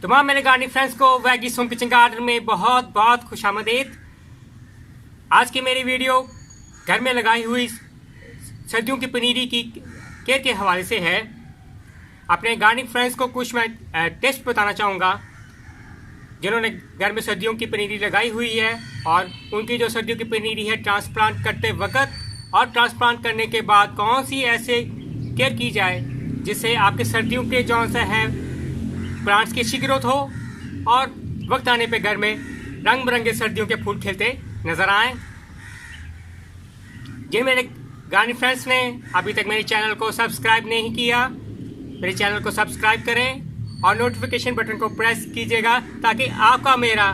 तमाम मेरे gardening friends को वैगीज होम किचन गार्डन में बहुत बहुत खुशामदीद। आज की मेरी वीडियो घर में लगाई हुई सर्दियों की पनीरी की केयर के हवाले से है। अपने गार्डनिंग फ्रेंड्स को कुछ मैं टिप्स बताना चाहूँगा जिन्होंने घर में सर्दियों की पनीरी लगाई हुई है और उनकी जो सर्दियों की पनीरी है ट्रांसप्लांट करते वक्त और ट्रांसप्लांट करने के बाद कौन सी ऐसे केयर की जाए जिससे आपके सर्दियों के जो सा है प्लांट्स की अच्छी ग्रोथ हो और वक्त आने पे घर में रंग बिरंगे सर्दियों के फूल खिलते नज़र आए। जिन मेरे गार्डनिंग फ्रेंड्स ने अभी तक मेरे चैनल को सब्सक्राइब नहीं किया, मेरे चैनल को सब्सक्राइब करें और नोटिफिकेशन बटन को प्रेस कीजिएगा ताकि आपका मेरा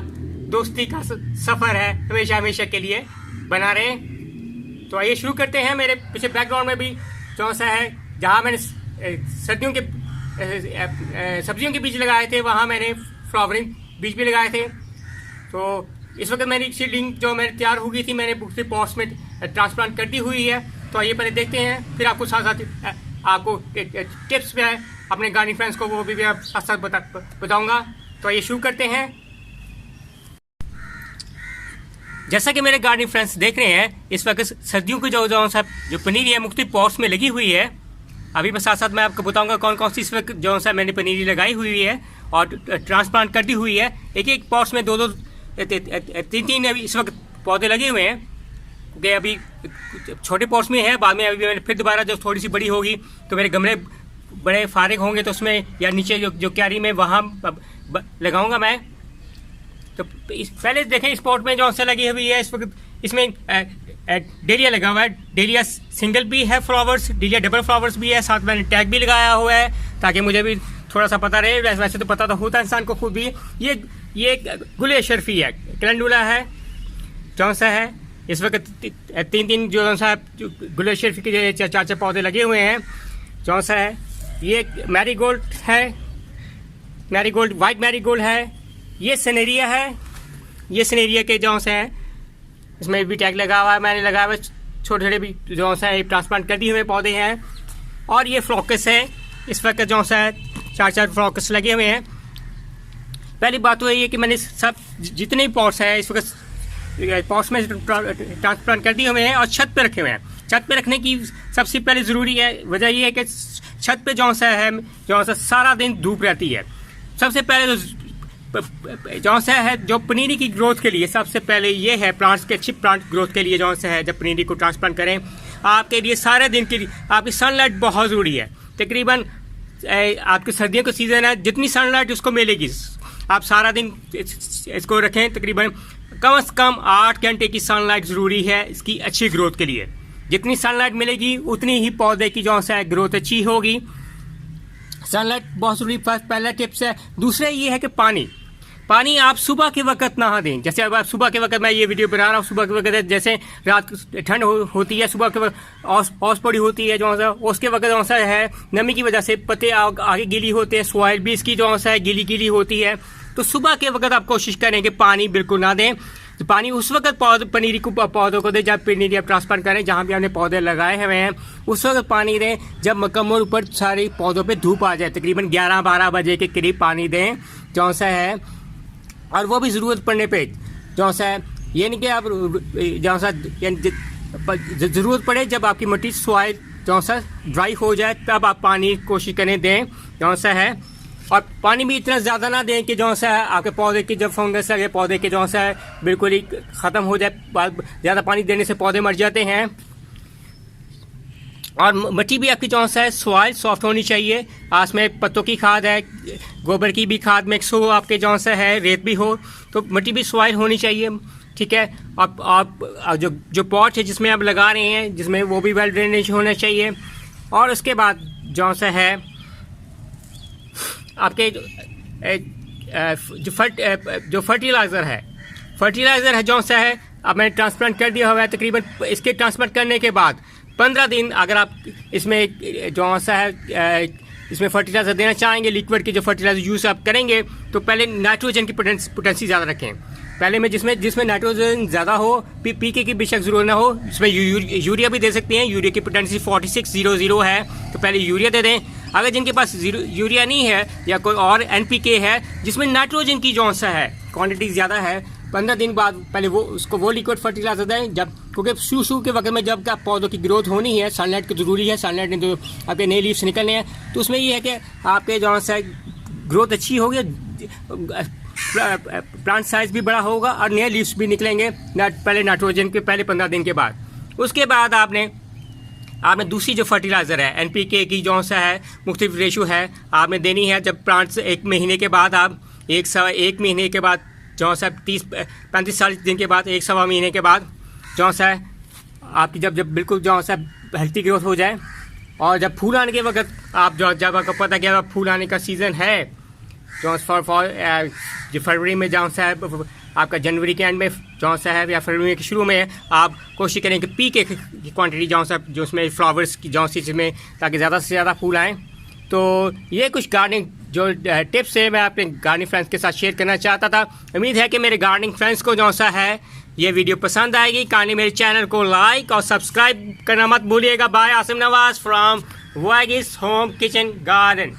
दोस्ती का सफ़र है हमेशा हमेशा के लिए बना रहे। तो आइए शुरू करते हैं। मेरे पीछे बैकग्राउंड में भी जो सा है जहाँ मैंने सर्दियों के सब्जियों के बीज लगाए थे वहाँ मैंने फ्लावरिंग बीज भी लगाए थे। तो इस वक्त मेरी सीडलिंग जो मेरी तैयार हो गई थी मैंने दूसरे पॉट्स में ट्रांसप्लांट कर दी हुई है। तो आइए पहले देखते हैं, फिर आपको साथ साथ आपको टिप्स भी है अपने गार्डनिंग फ्रेंड्स को वो भी साथ साथ बताऊँगा। तो आइए शुरू करते हैं। जैसा कि मेरे गार्डनिंग फ्रेंड्स देख रहे हैं इस वक्त सर्दियों की जो पनीरी है मुख्तलिफ पॉट्स में लगी हुई है। अभी मैं साथ साथ मैं आपको बताऊंगा कौन कौन सी इस वक्त जो सा मैंने पनीरी लगाई हुई है और ट्रांसप्लांट कर दी हुई है। एक एक पॉट्स में दो दो तीन तीन अभी इस वक्त पौधे लगे हुए हैं क्योंकि अभी छोटे पॉट्स में है। बाद में अभी मैंने फिर दोबारा जब थोड़ी सी बड़ी होगी तो मेरे गमले बड़े फारिग होंगे तो उसमें या नीचे जो क्यारी में वहाँ लगाऊंगा मैं। तो पहले देखें इस पॉट में जो सा लगी हुई है इस वक्त इसमें डेलिया लगा हुआ है। डेलिया सिंगल भी है फ्लावर्स, डेलिया डबल फ्लावर्स भी है, साथ मैंने टैग भी लगाया हुआ है ताकि मुझे भी थोड़ा सा पता रहे। वैसे तो पता तो होता है इंसान को खुद भी। ये गुल अशरफी है, कैलेंडुला है जो सा है इस वक्त तीन तीन जो सा गुल अशरफी के चार पौधे लगे हुए हैं जो सा है। ये मैरीगोल्ड है, मैरीगोल्ड वाइट मैरीगोल्ड है। ये सनेरिया है, ये सनेरिया के जो से हैं इसमें भी टैग लगा हुआ है, मैंने लगाया हुआ छोटे छोटे भी जो सा है ट्रांसप्लांट कर दिए हुए पौधे हैं। और ये फ्लोकस है, इस वक्त जो सा है चार फ्लोकस लगे हुए हैं। पहली बात तो ये है कि मैंने सब जितने भी पॉट्स हैं इस वक्त पॉट्स में ट्रांसप्लांट कर दिए हुए हैं और छत पे रखे हुए हैं। छत पे रखने की सबसे पहले ज़रूरी है वजह ये है कि छत पे जो सा सारा दिन धूप रहती है। सबसे पहले जो सा है जो पनीरी की ग्रोथ के लिए सबसे पहले ये है प्लांट्स के अच्छी प्लांट ग्रोथ के लिए जो सा है जब पनीरी को ट्रांसप्लांट करें आपके लिए सारे दिन के लिए आपकी सनलाइट बहुत ज़रूरी है। तकरीबन आपके सर्दियों का सीज़न है, जितनी सनलाइट उसको मिलेगी आप सारा दिन इसको रखें। तकरीबन कम से कम 8 घंटे की सनलाइट ज़रूरी है इसकी अच्छी ग्रोथ के लिए। जितनी सनलाइट मिलेगी उतनी ही पौधे की जो सा ग्रोथ अच्छी होगी। सनलाइट बहुत ज़रूरी पहला टिप्स है। दूसरा ये है कि पानी आप सुबह के वक्त ना दें। जैसे अब आप सुबह के वक्त मैं ये वीडियो बना रहा हूँ सुबह के वक्त जैसे रात ठंड होती है सुबह के वक्त औस पड़ी होती है जो सा उसके वक्त जो सा है नमी की वजह से पत्ते आगे गीली होते हैं, सॉइल भी इसकी जो सा है गीली होती है। तो सुबह के वक्त आप कोशिश करें कि पानी बिल्कुल ना दें। तो पानी उस वक्त पनीरी को पौधों को दें जब पनीरी आप ट्रांसप्लांट करें जहाँ भी आपने पौधे लगाए हुए हैं उस वक्त पानी दें जब मुकम्मल ऊपर सारे पौधों पे धूप आ जाए। तकरीबन 11-12 बजे के करीब पानी दें जो सा है। और वो भी ज़रूरत पड़ने पे जो सा है ये नहीं कि आप जो सा ज़रूरत पड़े जब आपकी मिट्टी सॉइल जो सा ड्राई हो जाए तब आप पानी कोशिश करें दें जो सा है। और पानी भी इतना ज़्यादा ना दें कि जो सा है आपके पौधे की जब फंगस लगे पौधे के जो सा है बिल्कुल ही ख़त्म हो जाए। ज़्यादा पानी देने से पौधे मर जाते हैं। और मिट्टी भी आपकी जो सा है सॉइल सॉफ्ट होनी चाहिए। उसमें पत्तों की खाद है, गोबर की भी खाद मिक्स हो, आपके जो सा है रेत भी हो, तो मिट्टी भी सॉइल होनी चाहिए। ठीक है। आप जो पॉट है जिसमें आप लगा रहे हैं जिसमें वो भी वेल ड्रेनेज होना चाहिए। और उसके बाद जो सा है आपके जो फर्टिलाइज़र है जो सा है अब मैंने ट्रांसप्लांट कर दिया हुआ है। तकरीबन इसके ट्रांसप्लांट करने के बाद 15 दिन अगर आप इसमें जो सा है इसमें फर्टिलाइज़र देना चाहेंगे लिक्विड की जो फर्टिलाइज़र यूज़ आप करेंगे तो पहले नाइट्रोजन की पोटेंसी ज़्यादा रखें। पहले में जिसमें नाइट्रोजन ज़्यादा हो पीके की बेशक ज़रूरत ना हो इसमें यूरिया भी दे सकते हैं। यूरिया की पोटेंसी 4600 है तो पहले यूरिया दे दें। अगर जिनके पास यूरिया नहीं है या कोई और NPK है जिसमें नाइट्रोजन की जो सा है क्वांटिटी ज़्यादा है, 15 दिन बाद पहले वो लिक्विड फर्टिलाइजर दें, जब क्योंकि शुरू के वक्त में जब का पौधों की ग्रोथ होनी है, सनलाइट की ज़रूरी है, सनलाइट ने जो आपके नए लीव्स निकलने हैं, तो उसमें ये है कि आपके जो सा ग्रोथ अच्छी होगी, प्लांट साइज भी बड़ा होगा और नए लीव्स भी निकलेंगे पहले नाइट्रोजन के पहले 15 दिन के बाद। उसके बाद आपने दूसरी जो फर्टिलाइज़र है NPK की जो सा है मुख्तलिफ रेशो है आपने देनी है। जब प्लांट्स 1 महीने के बाद आप 1 महीने के बाद जो सा 35-40 दिन के बाद 1 महीने के बाद जो सा है आपकी जब बिल्कुल जो सा हेल्थी ग्रोथ हो जाए और जब फूल आने के वक्त आप जब आपको पता कि अब फूल आने का सीज़न है जो जो फरवरी में जो सा है आपका जनवरी के एंड में जो सा है या फरवरी के शुरू में आप कोशिश करें कि पीके की क्वांटिटी जो उसमें फ्लावर्स की जो सी में ताकि ज़्यादा से ज़्यादा फूल आएँ। तो ये कुछ गार्डनिंग जो टिप्स है मैं अपने गार्डनिंग फ्रेंड्स के साथ शेयर करना चाहता था। उम्मीद है कि मेरे गार्डनिंग फ्रेंड्स को जो सा है ये वीडियो पसंद आएगी। काइंडली मेरे चैनल को लाइक और सब्सक्राइब करना मत भूलिएगा। बाय, आसिम नवाज फ्रॉम वागिस होम किचन गार्डन।